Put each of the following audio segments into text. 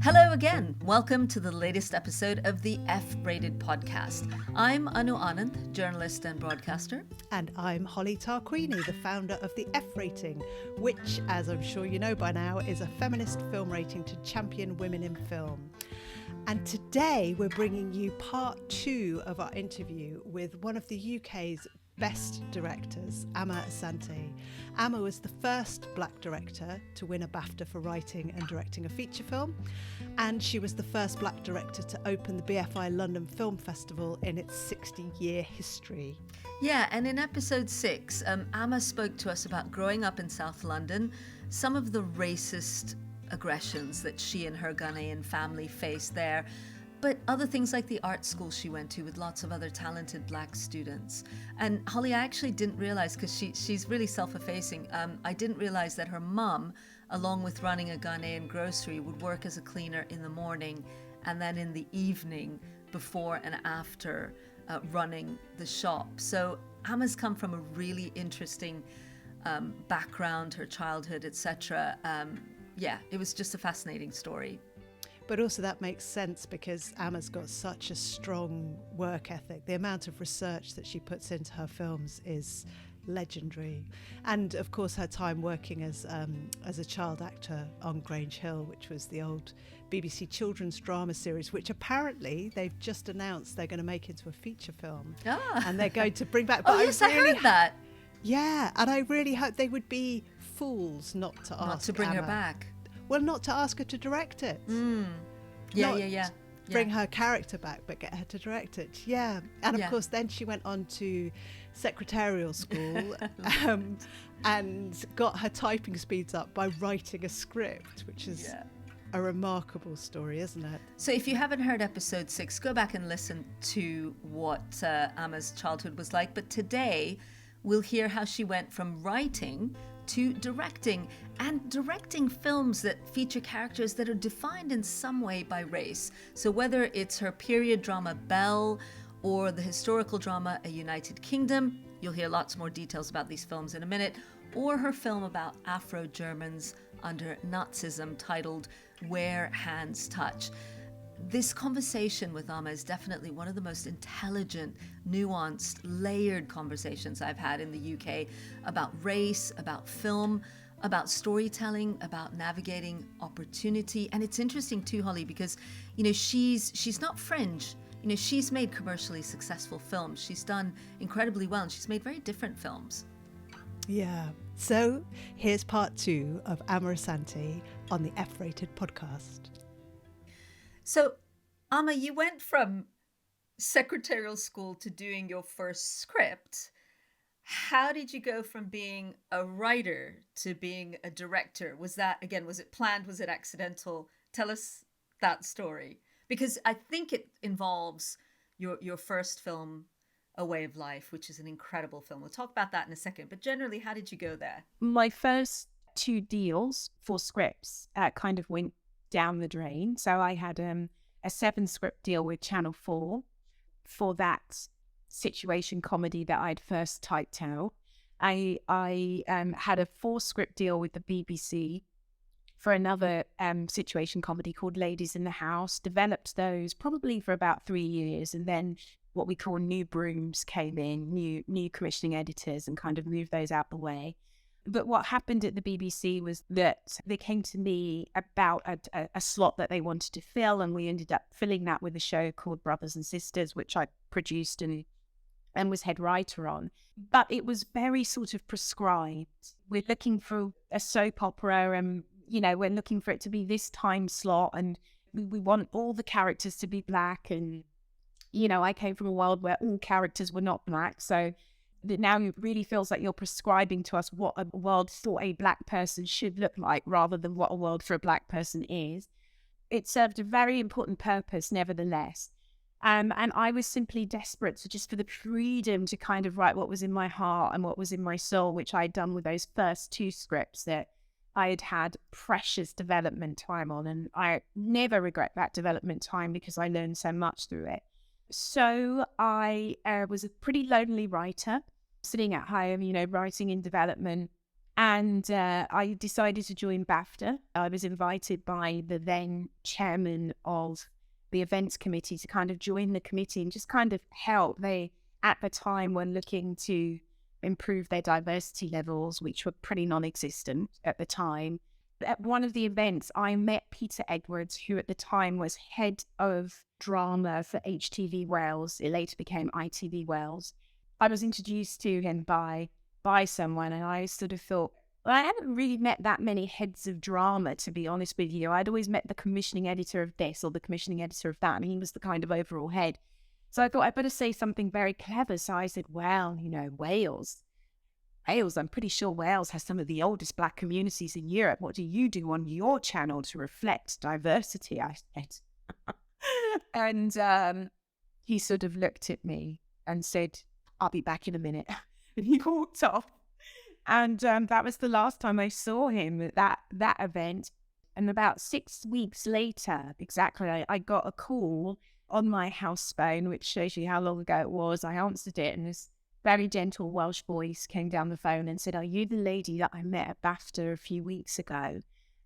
Hello again. Welcome to the latest episode of the F-Rated podcast. I'm Anu Anand, journalist and broadcaster. And I'm Holly Tarquini, the founder of the F-Rating, which, as I'm sure you know by now, is a feminist film rating to champion women in film. And today we're bringing you part 2 of our interview with one of the UK's best directors, Amma Asante. Amma was the first black director to win a BAFTA for writing and directing a feature film, and she was the first black director to open the BFI London Film Festival in its 60-year history. Yeah, and in episode 6, Amma spoke to us about growing up in South London, some of the racist aggressions that she and her Ghanaian family faced there, but other things like the art school she went to with lots of other talented black students. And Holly, I actually didn't realize, because she's really self-effacing, I didn't realize that her mum, along with running a Ghanaian grocery, would work as a cleaner in the morning and then in the evening before and after running the shop. So Amma's come from a really interesting background, her childhood, etc. Yeah, it was just a fascinating story. But also that makes sense because Amma's got such a strong work ethic. The amount of research that she puts into her films is legendary. And of course her time working as a child actor on Grange Hill, which was the old BBC children's drama series, which apparently they've just announced they're going to make into a feature film. And they're going to bring back... But I heard that. Yeah, and I really hope they would be fools not to ask Not to bring Amma. her back. Well, not to ask her to direct it. Yeah. Bring her character back, but get her to direct it. Yeah. And of course, then she went on to secretarial school and got her typing speeds up by writing a script, which is a remarkable story, isn't it? So if you haven't heard episode 6, go back and listen to what Amma's childhood was like. But today, we'll hear how she went from writing to directing, and directing films that feature characters that are defined in some way by race. So whether it's her period drama Belle or the historical drama A United Kingdom, you'll hear lots more details about these films in a minute, or her film about Afro-Germans under Nazism titled Where Hands Touch. This conversation with Amma is definitely one of the most intelligent, nuanced, layered conversations I've had in the UK about race, about film, about storytelling, about navigating opportunity. And it's interesting too, Holly, because, she's not fringe. She's made commercially successful films. She's done incredibly well, and she's made very different films. Yeah. So here's part 2 of Amma Asante on the F-Rated podcast. So, Amma, you went from secretarial school to doing your first script. How did you go from being a writer to being a director? Was it planned? Was it accidental? Tell us that story. Because I think it involves your first film, A Way of Life, which is an incredible film. We'll talk about that in a second. But generally, how did you go there? My first 2 deals for scripts kind of went down the drain. So I had a 7 script deal with Channel 4 for that situation comedy that I'd first typed out. I had a 4 script deal with the BBC for another situation comedy called Ladies in the House. Developed those probably for about 3 years, and then what we call new brooms came in, new commissioning editors, and kind of moved those out the way. But what happened at the BBC was that they came to me about a slot that they wanted to fill, and we ended up filling that with a show called Brothers and Sisters, which I produced and was head writer on. But it was very sort of prescribed. We're looking for a soap opera, and we're looking for it to be this time slot, and we want all the characters to be black. And I came from a world where all characters were not black, so that now it really feels like you're prescribing to us what a world for a black person should look like rather than what a world for a black person is. It served a very important purpose, nevertheless. And I was simply desperate for the freedom to kind of write what was in my heart and what was in my soul, which I had done with those first 2 scripts that I had had precious development time on. And I never regret that development time because I learned so much through it. So I was a pretty lonely writer, sitting at home, writing in development. And I decided to join BAFTA. I was invited by the then chairman of the events committee to kind of join the committee and just kind of help. They, at the time, were looking to improve their diversity levels, which were pretty non-existent at the time. At one of the events, I met Peter Edwards, who at the time was head of drama for HTV Wales. It later became ITV Wales. I was introduced to him by someone, and I sort of thought, well, I hadn't really met that many heads of drama, to be honest with you. I'd always met the commissioning editor of this or the commissioning editor of that, and he was the kind of overall head. So I thought I'd better say something very clever. So I said, well, Wales, I'm pretty sure Wales has some of the oldest Black communities in Europe. What do you do on your channel to reflect diversity? I said. And he sort of looked at me and said, I'll be back in a minute. And he walked off. And that was the last time I saw him at that event. And about 6 weeks later, exactly, I got a call on my house phone, which shows you how long ago it was. I answered it, and this very gentle Welsh voice came down the phone and said, are you the lady that I met at BAFTA a few weeks ago?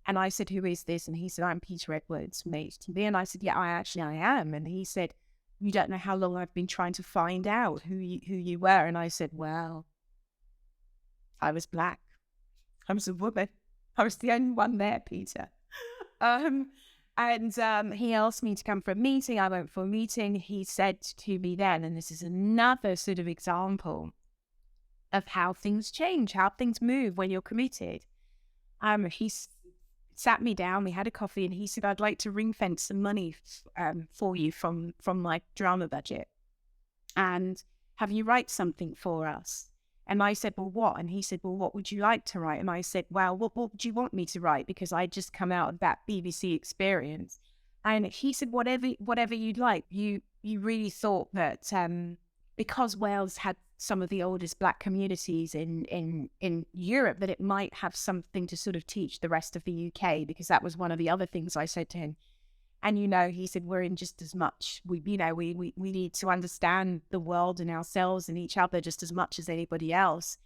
And I said, who is this? And he said, I'm Peter Edwards from HTV. And I said, yeah, I am. And he said, you don't know how long I've been trying to find out who you were. And I said, well, I was Black. I was a woman. I was the only one there, Peter. And he asked me to come for a meeting. I went for a meeting. He said to me then, and this is another sort of example of how things change, how things move when you're committed. He sat me down, we had a coffee, and he said, I'd like to ring fence some money for you from my drama budget. And have you write something for us? And I said, well, what? And he said, well, what would you like to write? And I said, well, what would you want me to write? Because I'd just come out of that BBC experience. And he said, whatever you'd like. You really thought that because Wales had some of the oldest Black communities in Europe, that it might have something to sort of teach the rest of the UK, because that was one of the other things I said to him. And, he said, we're in just as much, we need to understand the world and ourselves and each other just as much as anybody else.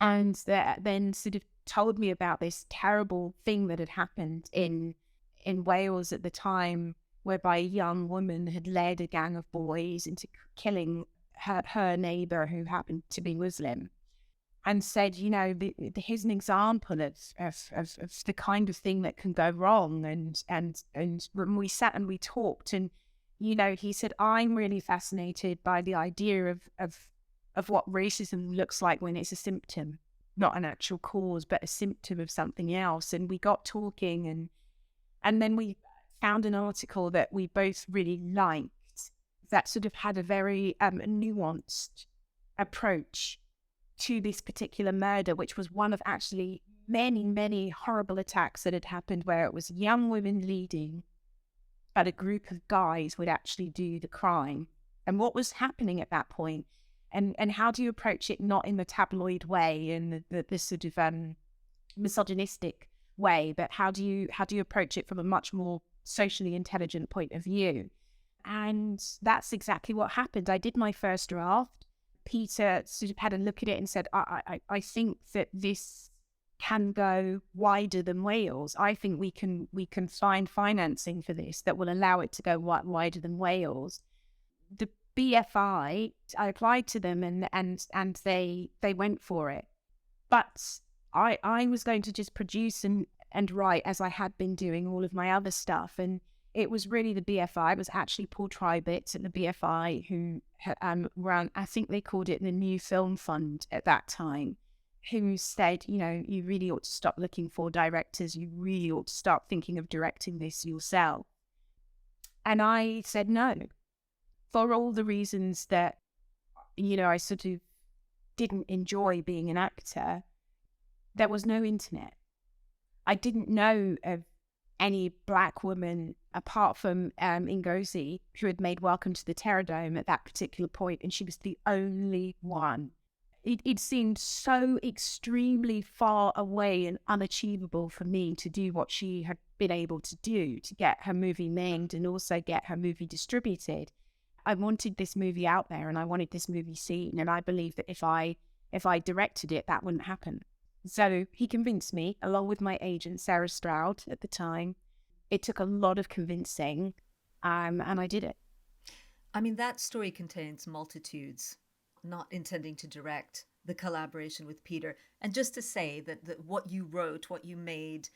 And then sort of told me about this terrible thing that had happened in Wales at the time, whereby a young woman had led a gang of boys into killing her neighbour, who happened to be Muslim. And said, here's an example of the kind of thing that can go wrong. And when we sat and we talked, and he said, I'm really fascinated by the idea of what racism looks like when it's a symptom, not an actual cause, but a symptom of something else. And we got talking, and then we found an article that we both really liked that sort of had a very nuanced approach to this particular murder, which was one of actually many, many horrible attacks that had happened, where it was young women leading, but a group of guys would actually do the crime. And what was happening at that point, and how do you approach it, not in the tabloid way and the sort of misogynistic way, but how do you approach it from a much more socially intelligent point of view? And that's exactly what happened. I did my first draft. Peter sort of had a look at it and said, I think that this can go wider than Wales. I think we can find financing for this that will allow it to go wider than Wales. The BFI, I applied to them and they went for it. But I was going to just produce and write, as I had been doing all of my other stuff. And it was really the BFI. It was actually Paul Tribitz at the BFI who ran, I think they called it the New Film Fund at that time, who said, you really ought to stop looking for directors. You really ought to start thinking of directing this yourself. And I said no, for all the reasons that, I sort of didn't enjoy being an actor. There was no internet. I didn't know of any Black woman apart from Ngozi, who had made Welcome to the Terror Dome at that particular point, and she was the only one. It seemed so extremely far away and unachievable for me to do what she had been able to do, to get her movie made and also get her movie distributed. I wanted this movie out there and I wanted this movie seen, and I believed that if I directed it, that wouldn't happen. So he convinced me, along with my agent, Sarah Stroud, at the time. It took a lot of convincing, and I did it. I mean, that story contains multitudes, not intending to direct the collaboration with Peter. And just to say that what you wrote, what you made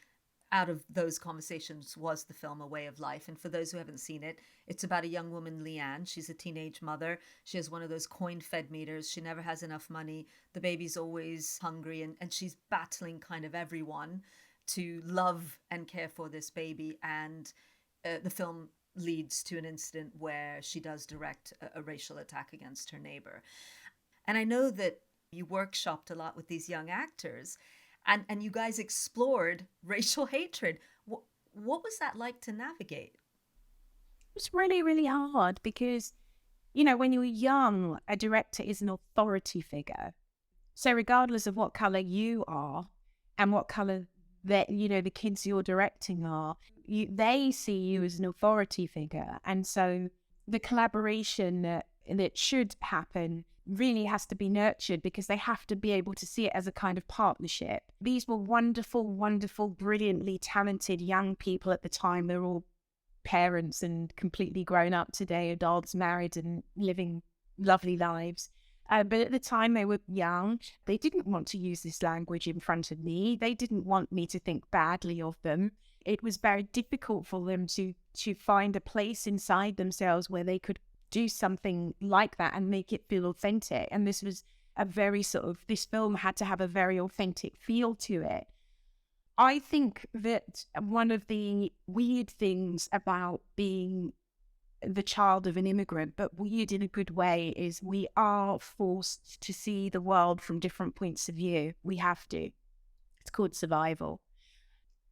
out of those conversations was the film A Way of Life. And for those who haven't seen it, it's about a young woman, Leanne. She's a teenage mother. She has one of those coin-fed meters. She never has enough money. The baby's always hungry, and she's battling kind of everyone to love and care for this baby. And the film leads to an incident where she does direct a racial attack against her neighbor. And I know that you workshopped a lot with these young actors, and you guys explored racial hatred. What was that like to navigate? It was really, really hard because, when you're young, a director is an authority figure. So regardless of what color you are and what color that, the kids you're directing are, they see you as an authority figure. And so the collaboration that should happen really has to be nurtured because they have to be able to see it as a kind of partnership. These were wonderful, wonderful, brilliantly talented young people at the time. They're all parents and completely grown up today, adults, married and living lovely lives. But at the time they were young. They didn't want to use this language in front of me. They didn't want me to think badly of them. It was very difficult for them to find a place inside themselves where they could do something like that and make it feel authentic. And this was this film had to have a very authentic feel to it. I think that one of the weird things about being the child of an immigrant, but weird in a good way, is we are forced to see the world from different points of view. We have to. It's called survival.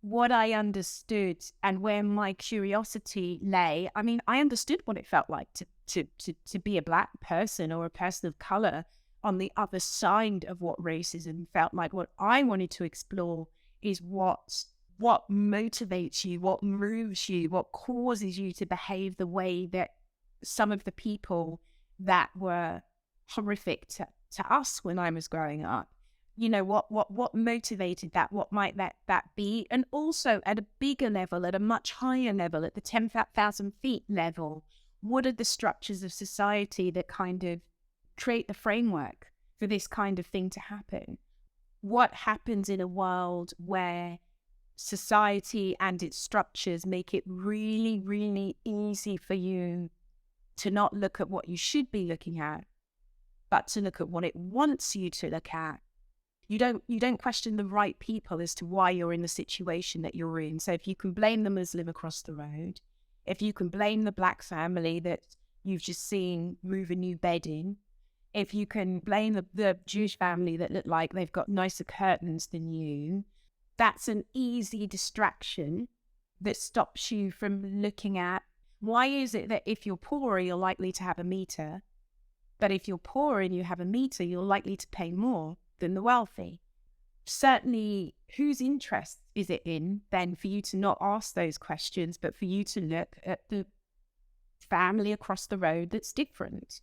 What I understood and where my curiosity lay, I understood what it felt like to be a Black person or a person of color on the other side of what racism felt like. What I wanted to explore is what motivates you, what moves you, what causes you to behave the way that some of the people that were horrific to us when I was growing up. What motivated that? What might that be? And also at a bigger level, at a much higher level, at the 10,000 feet level, what are the structures of society that kind of create the framework for this kind of thing to happen? What happens in a world where society and its structures make it really, really easy for you to not look at what you should be looking at, but to look at what it wants you to look at? You don't question the right people as to why you're in the situation that you're in. So if you can blame the Muslim across the road, if you can blame the Black family that you've just seen move a new bed in, if you can blame the Jewish family that look like they've got nicer curtains than you, that's an easy distraction that stops you from looking at why is it that if you're poorer, you're likely to have a meter, but if you're poor and you have a meter, you're likely to pay more than the wealthy. Certainly, whose interest is it in then for you to not ask those questions, but for you to look at the family across the road that's different?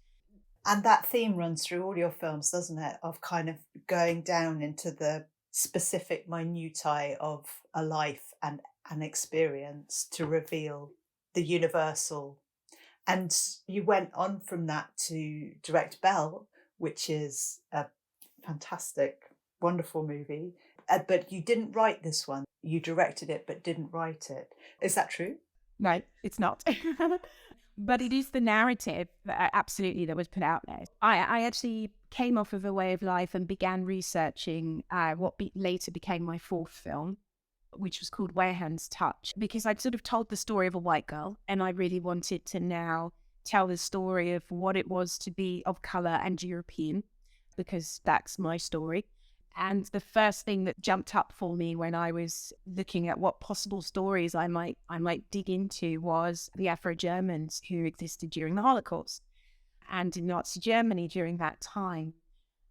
And that theme runs through all your films, doesn't it? Of kind of going down into the specific minutiae of a life and an experience to reveal the universal. And you went on from that to direct Belle, which is a fantastic, wonderful movie. But you didn't write this one. You directed it, but didn't write it. Is that true? No, it's not. But it is the narrative, absolutely, that was put out there. I actually came off of A Way of Life and began researching what later became my fourth film, which was called Where Hands Touch, because I'd sort of told the story of a white girl, and I really wanted to now tell the story of what it was to be of colour and European, because that's my story. And the first thing that jumped up for me when I was looking at what possible stories I might dig into was the Afro-Germans who existed during the Holocaust and in Nazi Germany during that time.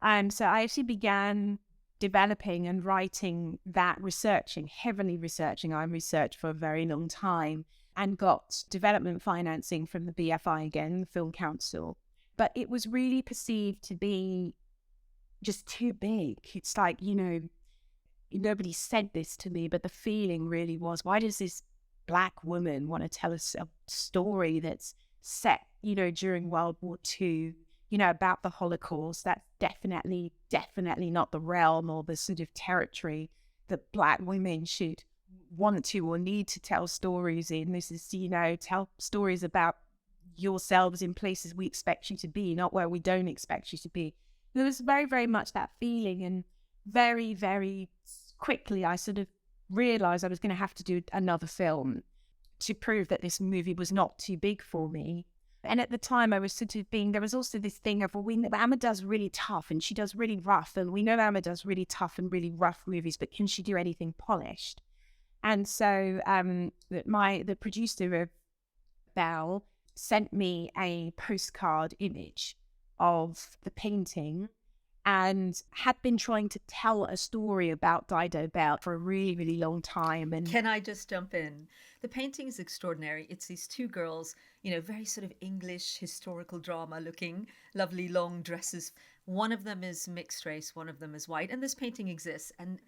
And so I actually began developing and writing that, heavily researching. I researched for a very long time and got development financing from the BFI again, the Film Council. But it was really perceived to be just too big. It's like, nobody said this to me, but the feeling really was, why does this Black woman want to tell us a story that's set, during World War II, about the Holocaust? That's definitely not the realm or the sort of territory that Black women should want to or need to tell stories in. This is, tell stories about yourselves in places we expect you to be, not where we don't expect you to be. There was very, very much that feeling, and very, very quickly I sort of realised I was going to have to do another film to prove that this movie was not too big for me. And at the time I was sort of there was also this thing of, Amma does really tough and she does really rough, and we know Amma does really tough and really rough movies, but can she do anything polished? And so the producer of Belle sent me a postcard image of the painting, and had been trying to tell a story about Dido Belle for a really, really long time. And can I just jump in? The painting is extraordinary. It's these two girls, very sort of English historical drama looking, lovely long dresses. One of them is mixed race, one of them is white. And this painting exists. And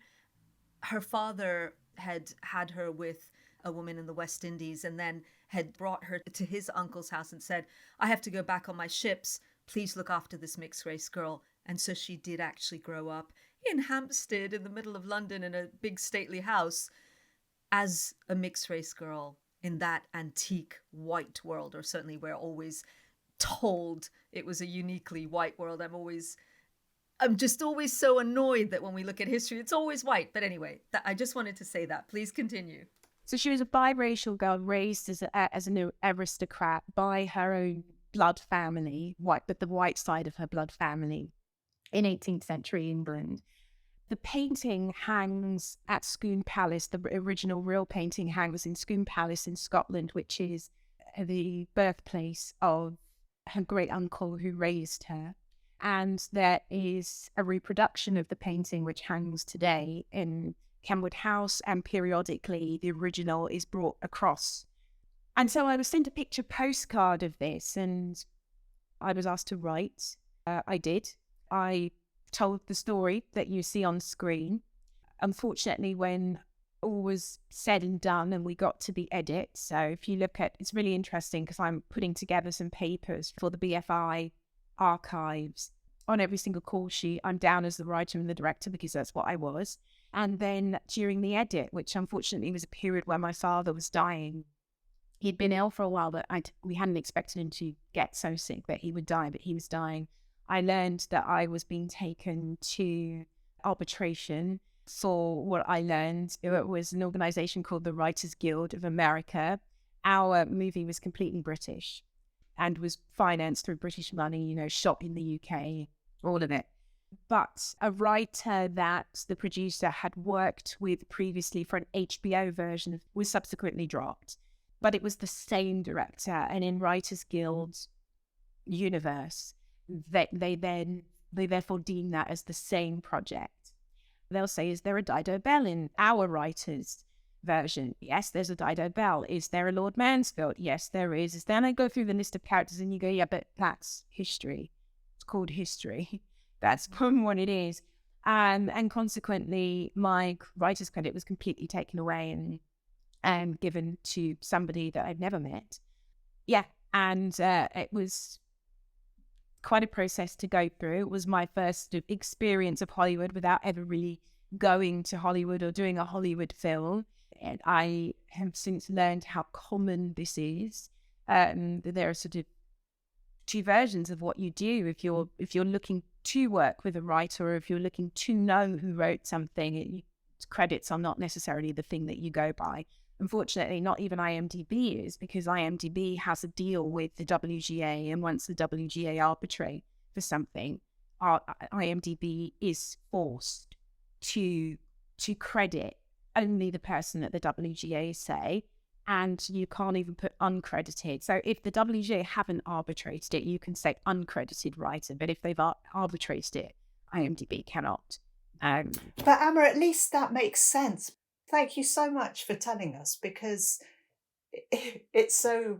her father had her with a woman in the West Indies, and then had brought her to his uncle's house and said, I have to go back on my ships. Please look after this mixed race girl. And so she did actually grow up in Hampstead in the middle of London in a big stately house as a mixed race girl in that antique white world, or certainly we're always told it was a uniquely white world. I'm just always so annoyed that when we look at history, it's always white. But anyway, I just wanted to say that. Please continue. So she was a biracial girl raised as an aristocrat by her own blood family, but the white side of her blood family in 18th century England. The painting hangs at Scone Palace. The original real painting hangs in Scone Palace in Scotland, which is the birthplace of her great uncle who raised her. And there is a reproduction of the painting which hangs today in Kenwood House, and periodically the original is brought across. And so I was sent a picture postcard of this, and I was asked to write. I did. I told the story that you see on screen. Unfortunately, when all was said and done and we got to the edit, so if you look at, it's really interesting because I'm putting together some papers for the BFI archives. On every single call sheet, I'm down as the writer and the director because that's what I was. And then during the edit, which unfortunately was a period where my father was dying, he'd been ill for a while, but we hadn't expected him to get so sick that he would die, but he was dying. I learned that I was being taken to arbitration for what I learned. It was an organization called the Writers Guild of America. Our movie was completely British and was financed through British money, shot in the UK, all of it. But a writer that the producer had worked with previously for an HBO version was subsequently dropped. But it was the same director, and in Writers Guild universe, they therefore deem that as the same project. They'll say, is there a Dido Belle in our writer's version? Yes, there's a Dido Belle. Is there a Lord Mansfield? Yes, there is. Then I go through the list of characters and you go, yeah, but that's history. It's called history. That's what it is. And consequently, my writer's credit was completely taken away and given to somebody that I'd never met. Yeah, and it was quite a process to go through. It was my first experience of Hollywood without ever really going to Hollywood or doing a Hollywood film. And I have since learned how common this is. There are sort of two versions of what you do if you're looking to work with a writer, or if you're looking to know who wrote something. Credits are not necessarily the thing that you go by. Unfortunately, not even IMDb is, because IMDb has a deal with the WGA, and once the WGA arbitrate for something, IMDb is forced to credit only the person that the WGA say, and you can't even put uncredited. So if the WGA haven't arbitrated it, you can say uncredited writer, but if they've arbitrated it, IMDb cannot. But Amma, at least that makes sense. Thank you so much for telling us, because it so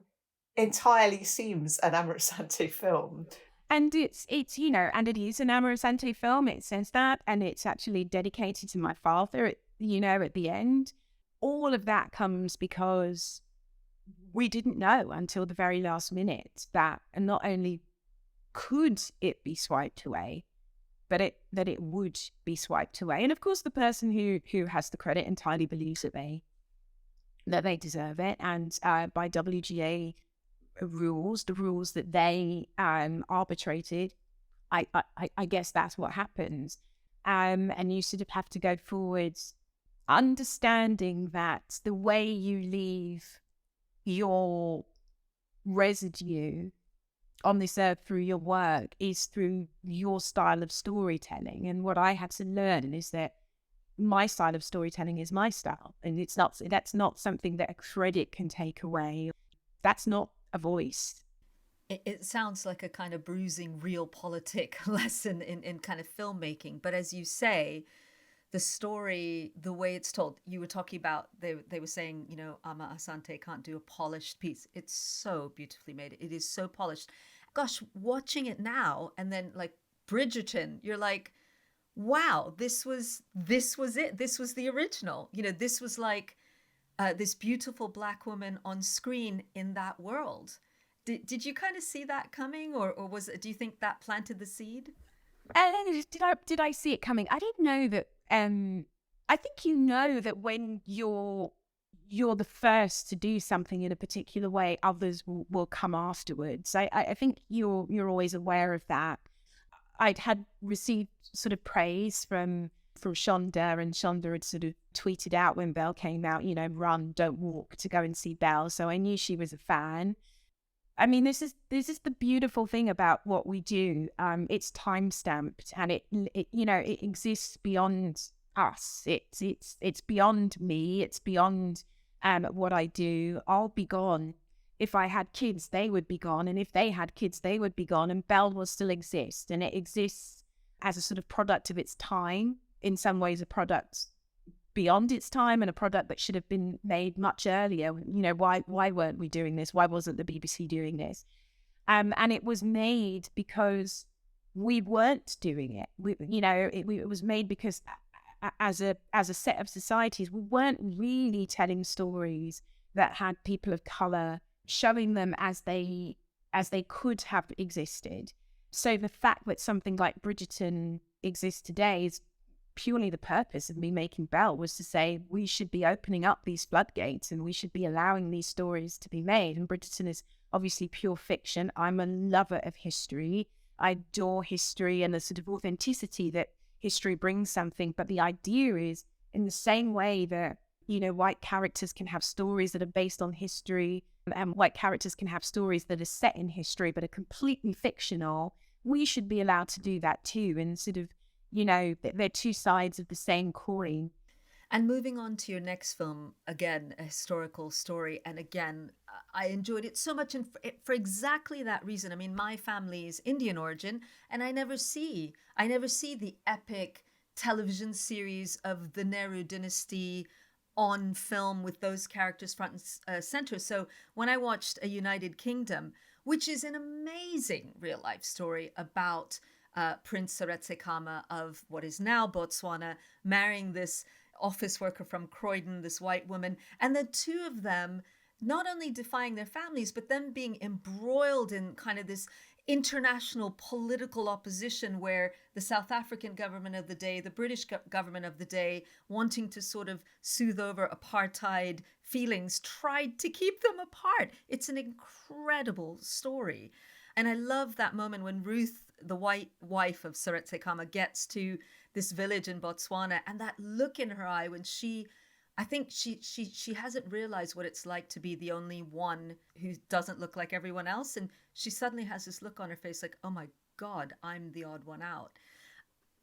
entirely seems an Amma Asante film. And it's and it is an Amma Asante film. It says that, and it's actually dedicated to my father. At the end, all of that comes because we didn't know until the very last minute that, and not only could it be swiped away, but that it would be swiped away. And of course, the person who has the credit entirely believes that they deserve it. And by WGA rules, the rules that they arbitrated, I guess that's what happens. And you sort of have to go forwards, understanding that the way you leave your residue on this earth through your work is through your style of storytelling. And what I had to learn is that my style of storytelling is my style, and that's not something that a credit can take away. That's not a voice. It sounds like a kind of bruising realpolitik lesson in kind of filmmaking. But as you say, the story, the way it's told, you were talking about, they were saying, Amma Asante can't do a polished piece. It's so beautifully made. It is so polished. Gosh, watching it now, and then like Bridgerton, you're like, wow, this was it. This was the original. This was like this beautiful Black woman on screen in that world. Did you kind of see that coming, or do you think that planted the seed? Did I see it coming? I didn't know that. I think that when you're the first to do something in a particular way, others will come afterwards. I think you're always aware of that. I'd had received sort of praise from Shonda, and Shonda had sort of tweeted out when Belle came out, run, don't walk, to go and see Belle. So I knew she was a fan. I mean, this is the beautiful thing about what we do. It's time stamped, and it exists beyond us. It's beyond me. It's beyond what I do. I'll be gone. If I had kids, they would be gone, and if they had kids, they would be gone. And Belle will still exist, and it exists as a sort of product of its time. In some ways, a product beyond its time, and a product that should have been made much earlier. Why weren't we doing this? Why wasn't the BBC doing this? And it was made because we weren't doing it. It was made because as a set of societies, we weren't really telling stories that had people of color, showing them as they could have existed. So the fact that something like Bridgerton exists today is purely the purpose of me making Belle, was to say we should be opening up these floodgates and we should be allowing these stories to be made. And Bridgerton is obviously pure fiction. I'm a lover of history. I adore history and the sort of authenticity that history brings something. But the idea is, in the same way that, white characters can have stories that are based on history, and white characters can have stories that are set in history but are completely fictional, we should be allowed to do that too. And sort of, they're two sides of the same coin. And moving on to your next film, again, a historical story. And again, I enjoyed it so much, and for exactly that reason. I mean, my family is Indian origin, and I never see the epic television series of the Nehru dynasty on film with those characters front and center. So when I watched A United Kingdom, which is an amazing real life story about Prince Seretse Khama of what is now Botswana, marrying this office worker from Croydon, this white woman, and the two of them not only defying their families, but then being embroiled in kind of this international political opposition, where the South African government of the day, the British government of the day, wanting to sort of soothe over apartheid feelings, tried to keep them apart. It's an incredible story. And I love that moment when Ruth, the white wife of Seretse Khama, gets to this village in Botswana, and that look in her eye when I think she hasn't realized what it's like to be the only one who doesn't look like everyone else. And she suddenly has this look on her face like, oh my God, I'm the odd one out.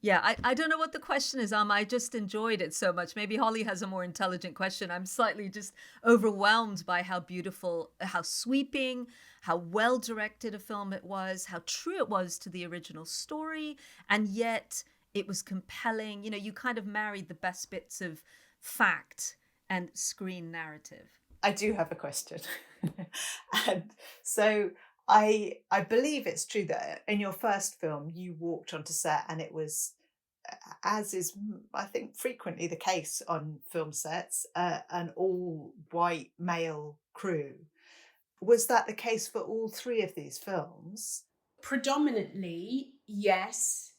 Yeah, I don't know what the question is, I just enjoyed it so much. Maybe Holly has a more intelligent question. I'm slightly just overwhelmed by how beautiful, how sweeping, how well directed a film it was, how true it was to the original story, and yet it was compelling. You kind of married the best bits of fact and screen narrative. I do have a question. And so I believe it's true that in your first film you walked onto set and it was, as is I think frequently the case on film sets, an all white male crew. Was that the case for all three of these films? Predominantly, yes.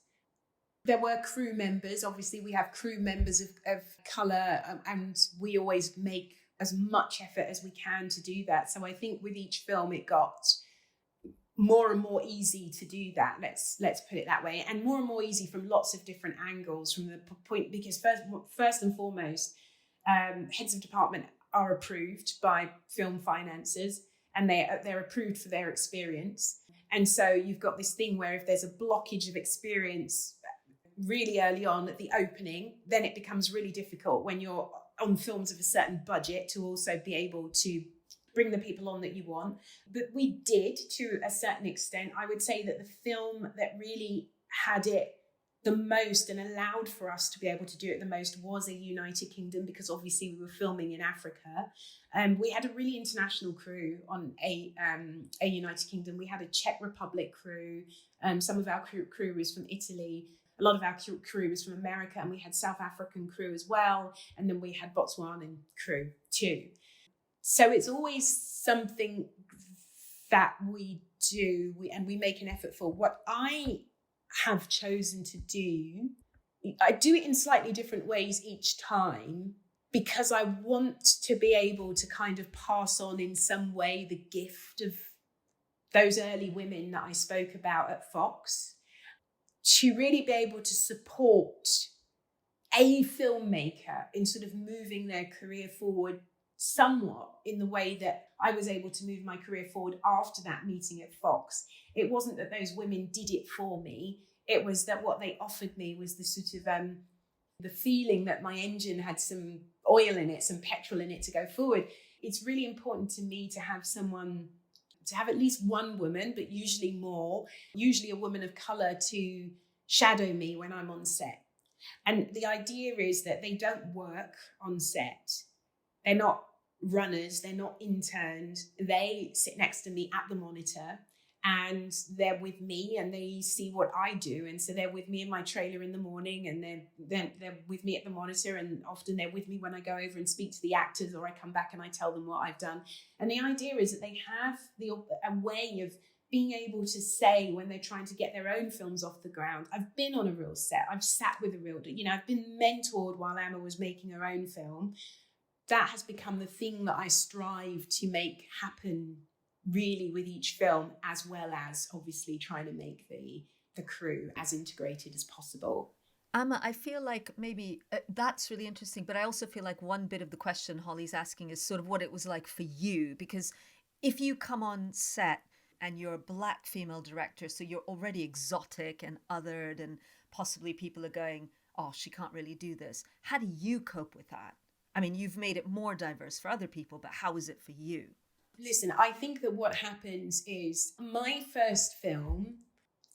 There were crew members. Obviously, we have crew members of colour, and we always make as much effort as we can to do that. So I think with each film, it got more and more easy to do that. Let's put it that way, and more easy from lots of different angles. From the point, because first and foremost, heads of department are approved by film financiers, and they're approved for their experience. And so you've got this thing where if there's a blockage of experience really early on at the opening, then it becomes really difficult when you're on films of a certain budget to also be able to bring the people on that you want. But we did, to a certain extent. I would say that the film that really had it the most and allowed for us to be able to do it the most was a United Kingdom, because obviously we were filming in Africa. We had a really international crew on a United Kingdom. We had a Czech Republic crew. Some of our crew was from Italy. A lot of our crew was from America, and we had South African crew as well. And then we had Botswanan crew too. So it's always something that we do, and we make an effort for. What I have chosen to do, I do it in slightly different ways each time, because I want to be able to kind of pass on in some way the gift of those early women that I spoke about at Fox, to really be able to support a filmmaker in sort of moving their career forward somewhat in the way that I was able to move my career forward after that meeting at Fox. It wasn't that those women did it for me. It was that what they offered me was the sort of the feeling that my engine had some oil in it, some petrol in it to go forward. It's really important to me to have someone, to have at least one woman, but usually more, usually a woman of colour, to shadow me when I'm on set. And the idea is that they don't work on set. They're not runners, they're not interns. They sit next to me at the monitor, and they're with me, and they see what I do. And so they're with me in my trailer in the morning, and they're with me at the monitor, and often they're with me when I go over and speak to the actors, or I come back and I tell them what I've done. And the idea is that they have a way of being able to say, when they're trying to get their own films off the ground, I've been on a real set, I've sat with a real, I've been mentored while Amma was making her own film. That has become the thing that I strive to make happen really with each film, as well as obviously trying to make the crew as integrated as possible. Amma, I feel like maybe that's really interesting, but I also feel like one bit of the question Holly's asking is sort of what it was like for you, because if you come on set and you're a Black female director, so you're already exotic and othered, and possibly people are going, oh, she can't really do this. How do you cope with that? I mean, you've made it more diverse for other people, but how is it for you? Listen, I think that what happens is my first film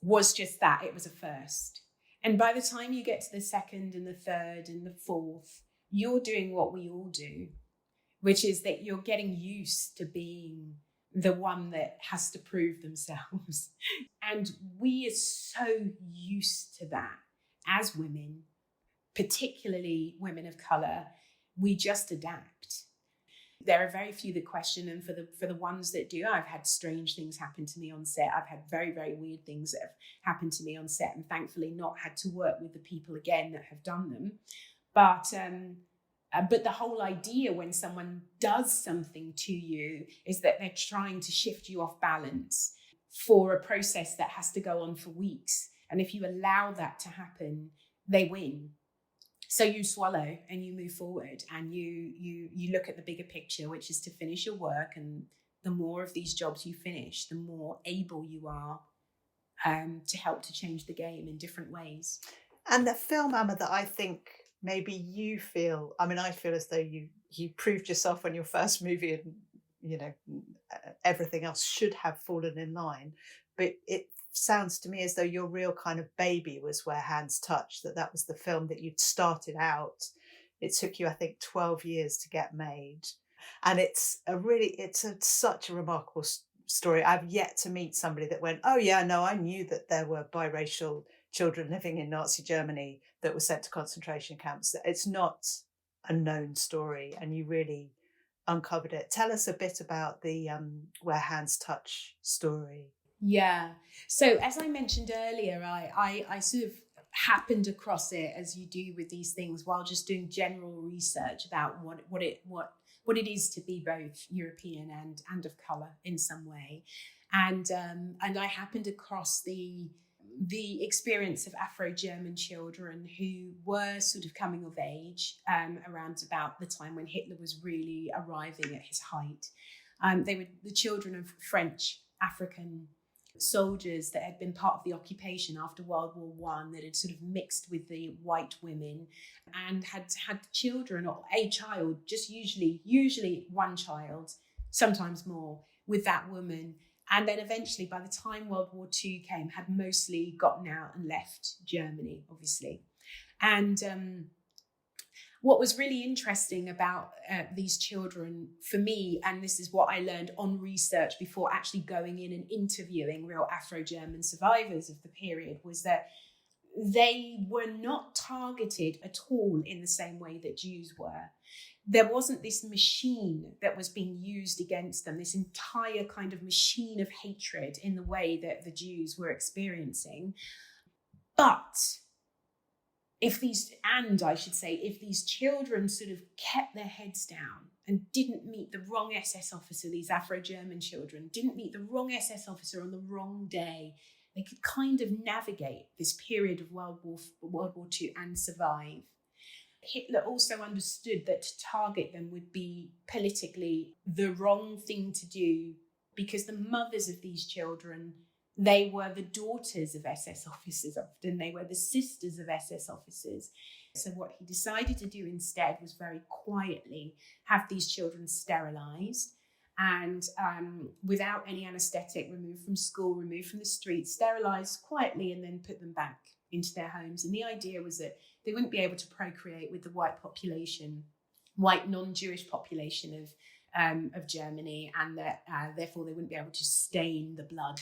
was just that. It was a first. And by the time you get to the second and the third and the fourth, you're doing what we all do, which is that you're getting used to being the one that has to prove themselves. And we are so used to that as women, particularly women of colour. We just adapt. There are very few that question, and for the ones that do, I've had strange things happen to me on set. I've had very, very weird things that have happened to me on set, and thankfully not had to work with the people again that have done them. But the whole idea when someone does something to you is that they're trying to shift you off balance for a process that has to go on for weeks. And if you allow that to happen, they win. So you swallow and you move forward, and you look at the bigger picture, which is to finish your work. And the more of these jobs you finish, the more able you are to help to change the game in different ways. And the film, Amma, that I think maybe you feel, I mean, I feel as though you proved yourself on your first movie, and everything else should have fallen in line. But it sounds to me as though your real kind of baby was Where Hands Touch, that was the film that you'd started out. It took you, I think, 12 years to get made. And it's such a remarkable story. I've yet to meet somebody that went, oh yeah, no, I knew that there were biracial children living in Nazi Germany that were sent to concentration camps. It's not a known story, and you really uncovered it. Tell us a bit about the Where Hands Touch story. Yeah. So as I mentioned earlier, I sort of happened across it, as you do with these things, while just doing general research about what it is to be both European and of colour in some way, and I happened across the experience of Afro-German children who were sort of coming of age around about the time when Hitler was really arriving at his height. They were the children of French African soldiers that had been part of the occupation after World War One, that had sort of mixed with the white women and had children, or a child, just usually one child, sometimes more, with that woman. And then eventually, by the time World War II came, had mostly gotten out and left Germany, obviously. And what was really interesting about these children for me, and this is what I learned on research before actually going in and interviewing real Afro-German survivors of the period, was that they were not targeted at all in the same way that Jews were. There wasn't this machine that was being used against them, this entire kind of machine of hatred in the way that the Jews were experiencing. But if these children sort of kept their heads down and didn't meet the wrong SS officer, these Afro-German children, didn't meet the wrong SS officer on the wrong day, they could kind of navigate this period of World War II and survive. Hitler also understood that to target them would be politically the wrong thing to do, because the mothers of these children, they were the daughters of SS officers often, they were the sisters of SS officers. So what he decided to do instead was very quietly have these children sterilised and without any anaesthetic, removed from school, removed from the streets, sterilised quietly, and then put them back into their homes. And the idea was that they wouldn't be able to procreate with the white population, white non-Jewish population of Germany, and that therefore they wouldn't be able to stain the blood.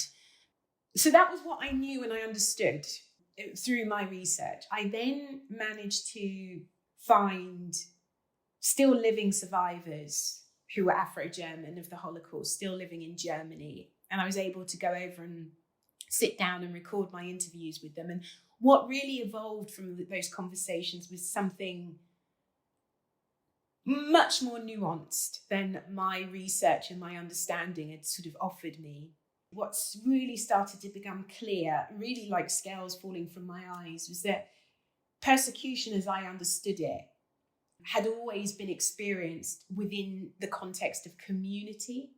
So that was what I knew and I understood through my research. I then managed to find still living survivors who were Afro-German of the Holocaust, still living in Germany. And I was able to go over and sit down and record my interviews with them. And what really evolved from those conversations was something much more nuanced than my research and my understanding had sort of offered me. What's really started to become clear, really like scales falling from my eyes, was that persecution, as I understood it, had always been experienced within the context of community.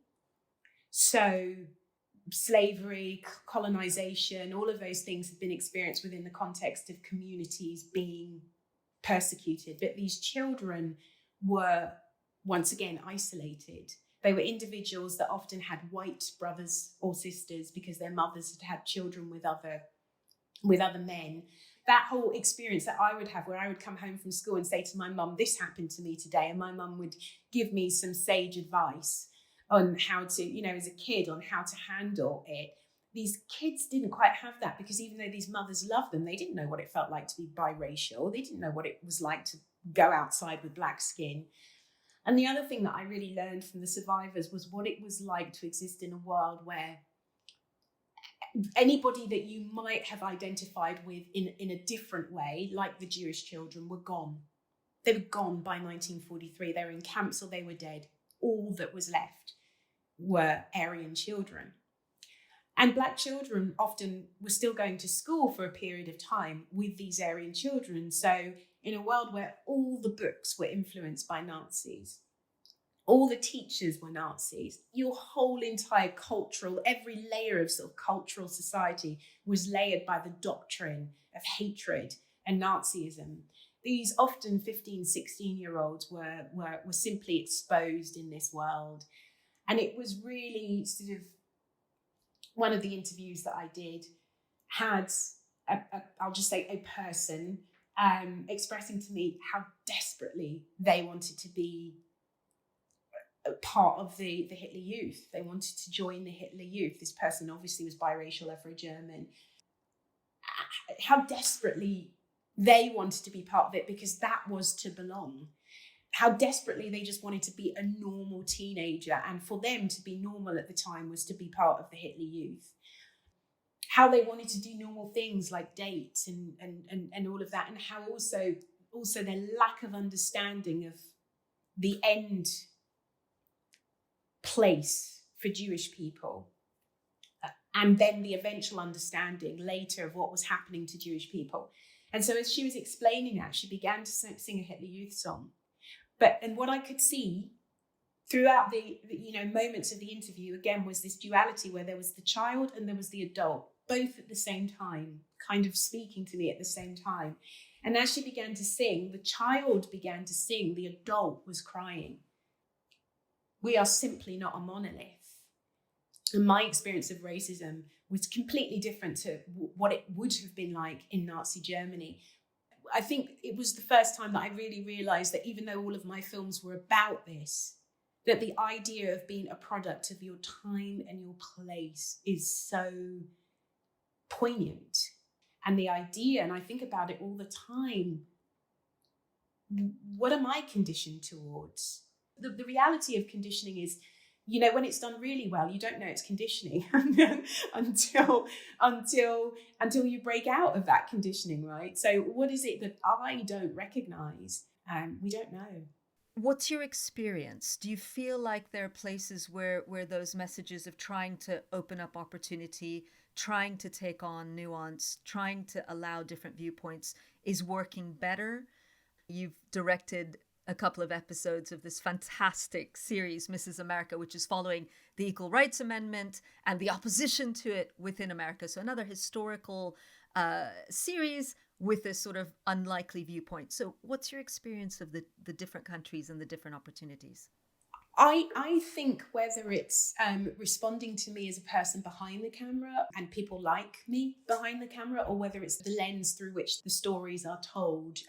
So slavery, colonization, all of those things have been experienced within the context of communities being persecuted. But these children were, once again, isolated. They were individuals that often had white brothers or sisters because their mothers had had children with other men. That whole experience that I would have, where I would come home from school and say to my mum, this happened to me today, and my mum would give me some sage advice on how to, as a kid, on how to handle it. These kids didn't quite have that, because even though these mothers loved them, they didn't know what it felt like to be biracial. They didn't know what it was like to go outside with black skin. And the other thing that I really learned from the survivors was what it was like to exist in a world where anybody that you might have identified with in a different way, like the Jewish children, were gone. They were gone by 1943. They were in camps or they were dead. All that was left were Aryan children. And black children often were still going to school for a period of time with these Aryan children. So in a world where all the books were influenced by Nazis, all the teachers were Nazis, your whole entire every layer of sort of cultural society was layered by the doctrine of hatred and Nazism. These often 15, 16-year-olds were simply exposed in this world. And it was really sort of one of the interviews that I did had, I'll just say, a person expressing to me how desperately they wanted to be part of the Hitler Youth. They wanted to join the Hitler Youth. This person obviously was biracial, Afro-German. How desperately they wanted to be part of it, because that was to belong. How desperately they just wanted to be a normal teenager, and for them to be normal at the time was to be part of the Hitler Youth. How they wanted to do normal things like dates and all of that, and how also their lack of understanding of the end place for Jewish people, and then the eventual understanding later of what was happening to Jewish people. And so as she was explaining that, she began to sing a Hitler Youth song. And what I could see throughout the moments of the interview, again, was this duality where there was the child and there was the adult, both at the same time, kind of speaking to me at the same time. And as she began to sing, the child began to sing, the adult was crying. We are simply not a monolith. And my experience of racism was completely different to what it would have been like in Nazi Germany. I think it was the first time that I really realized that even though all of my films were about this, that the idea of being a product of your time and your place is so poignant. And the idea, and I think about it all the time, what am I conditioned towards? The reality of conditioning is, when it's done really well, you don't know it's conditioning until you break out of that conditioning, right? So what is it that I don't recognize? We don't know. What's your experience? Do you feel like there are places where those messages of trying to open up opportunity, trying to take on nuance, trying to allow different viewpoints is working better? You've directed a couple of episodes of this fantastic series, Mrs. America, which is following the Equal Rights Amendment and the opposition to it within America. So another historical series with this sort of unlikely viewpoint. So what's your experience of the different countries and the different opportunities? I think whether it's responding to me as a person behind the camera and people like me behind the camera, or whether it's the lens through which the stories are told,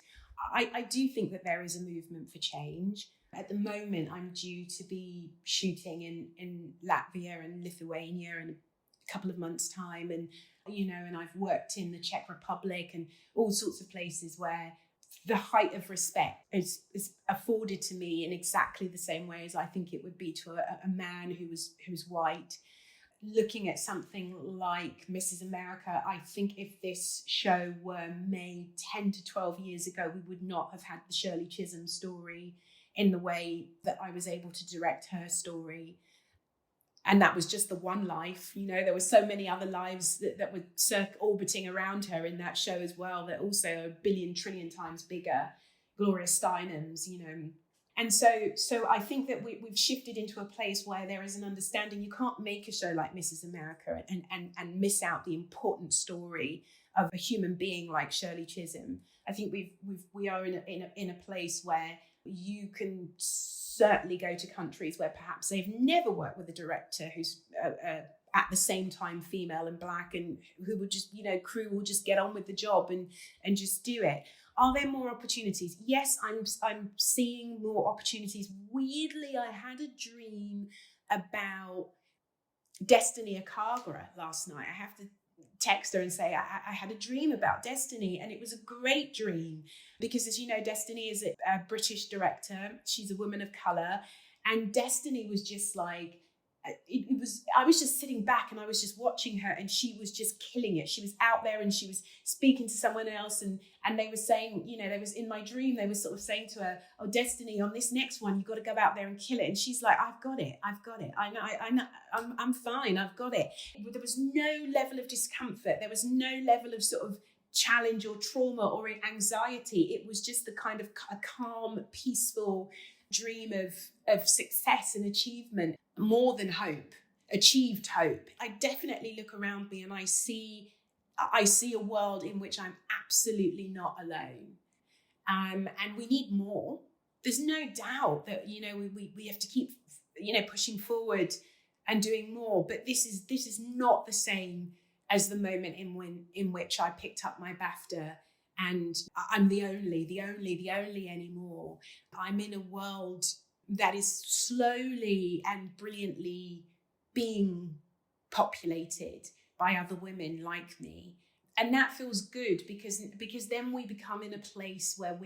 I do think that there is a movement for change. At the moment, I'm due to be shooting in Latvia and Lithuania in a couple of months' time. And I've worked in the Czech Republic and all sorts of places where the height of respect is afforded to me in exactly the same way as I think it would be to a man who's white. Looking at something like Mrs. America, I think if this show were made 10 to 12 years ago, we would not have had the Shirley Chisholm story in the way that I was able to direct her story. And that was just the one life. There were so many other lives that were orbiting around her in that show as well, that also are a billion trillion times bigger. Gloria Steinem's, And so I think that we've shifted into a place where there is an understanding. You can't make a show like Mrs. America and miss out the important story of a human being like Shirley Chisholm. I think we are in a place where you can certainly go to countries where perhaps they've never worked with a director who's at the same time female and black, and who would just, crew will just get on with the job and just do it. Are there more opportunities? Yes, I'm seeing more opportunities. Weirdly, I had a dream about Destiny Akagra last night. I have to text her and say I had a dream about Destiny, and it was a great dream because, as you know, Destiny is a British director. She's a woman of colour, and Destiny was just like, I was just sitting back and I was just watching her, and she was just killing it. She was out there and she was speaking to someone else, and they were saying, they was in my dream, they were sort of saying to her, oh, Destiny, on this next one, you got to go out there and kill it. And she's like, I've got it. I know, I'm fine. I've got it. There was no level of discomfort. There was no level of sort of challenge or trauma or anxiety. It was just the kind of a calm, peaceful dream of success and achievement, more than hope, achieved hope. I definitely look around me and I see a world in which I'm absolutely not alone. And we need more. There's no doubt that, we have to keep, pushing forward and doing more. But this is not the same as the moment in which I picked up my BAFTA and I'm the only anymore. I'm in a world that is slowly and brilliantly being populated by other women like me. And that feels good because then we become in a place where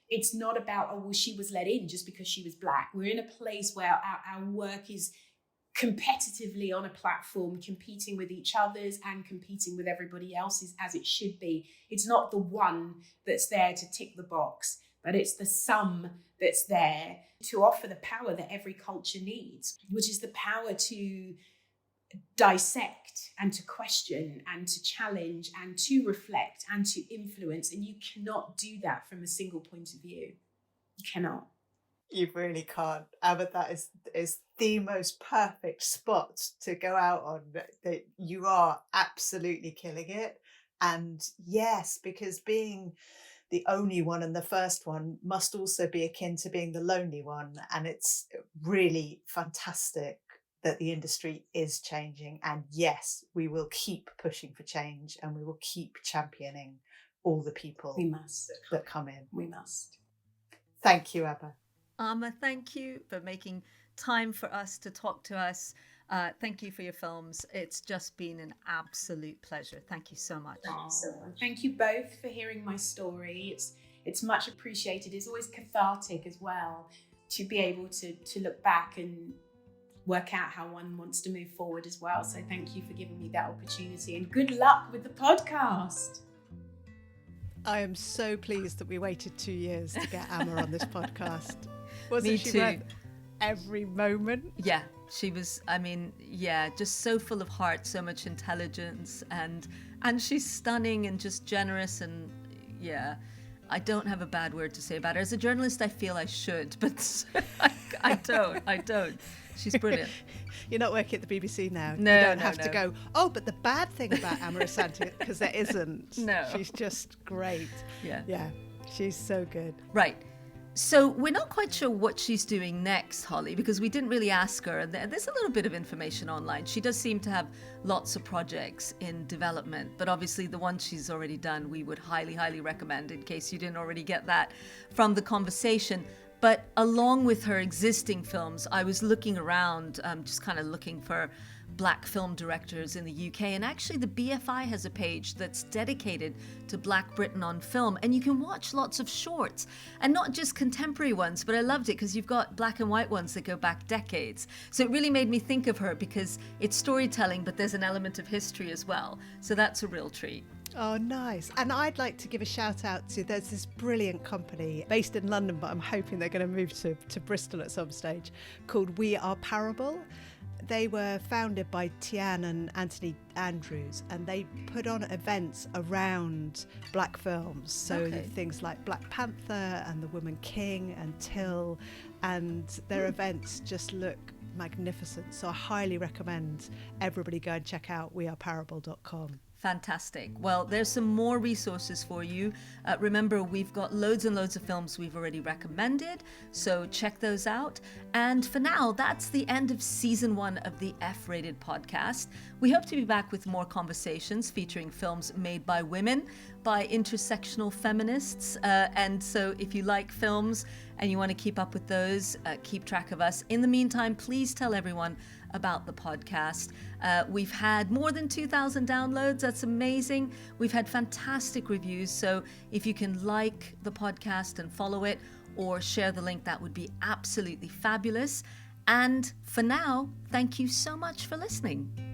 it's not about, oh, well, she was let in just because she was Black. We're in a place where our work is competitively on a platform, competing with each other's and competing with everybody else's, as it should be. It's not the one that's there to tick the box, but it's the sum that's there to offer the power that every culture needs, which is the power to dissect and to question and to challenge and to reflect and to influence. And you cannot do that from a single point of view. You cannot. You really can't. But that is the most perfect spot to go out on. That you are absolutely killing it. And yes, because being the only one and the first one must also be akin to being the lonely one. And it's really fantastic that the industry is changing. And yes, we will keep pushing for change and we will keep championing all the people that come in. We must. Thank you, Amma. Amma, thank you for making time for us to talk to us. Thank you for your films. It's just been an absolute pleasure. Thank you so much. Thank you both for hearing my story. It's much appreciated. It's always cathartic as well to be able to look back and work out how one wants to move forward as well. So thank you for giving me that opportunity and good luck with the podcast. I am so pleased that we waited 2 years to get Amma on this podcast. Me she too. worth every moment? Yeah, she was, just so full of heart, so much intelligence, and she's stunning and just generous, and yeah, I don't have a bad word to say about her. As a journalist, I feel I should, but I don't. She's brilliant. You're not working at the BBC now. No, you don't have to go, oh, but the bad thing about Amma Asante, because there isn't. No. She's just great. Yeah. Yeah, she's so good. Right. So we're not quite sure what she's doing next, Holly, because we didn't really ask her. And there's a little bit of information online. She does seem to have lots of projects in development, but obviously the one she's already done, we would highly, highly recommend in case you didn't already get that from the conversation. But along with her existing films, I was looking around, just kind of looking for Black film directors in the UK. And actually the BFI has a page that's dedicated to Black Britain on film. And you can watch lots of shorts, and not just contemporary ones, but I loved it because you've got black and white ones that go back decades. So it really made me think of her because it's storytelling, but there's an element of history as well. So that's a real treat. Oh, nice. And I'd like to give a shout out to, there's this brilliant company based in London, but I'm hoping they're going to move to Bristol at some stage, called We Are Parable. They were founded by Tian and Anthony Andrews, and they put on events around Black films. So things like Black Panther and The Woman King and Till, and their events just look magnificent. So I highly recommend everybody go and check out weareparable.com. Fantastic. Well, there's some more resources for you. Remember, we've got loads and loads of films we've already recommended, so check those out. And for now, that's the end of season 1 of the F-Rated podcast. We hope to be back with more conversations featuring films made by women, by intersectional feminists. And so if you like films and you want to keep up with those, keep track of us. In the meantime, please tell everyone about the podcast. We've had more than 2,000 downloads. That's amazing. We've had fantastic reviews. So if you can like the podcast and follow it or share the link, that would be absolutely fabulous. And for now, thank you so much for listening.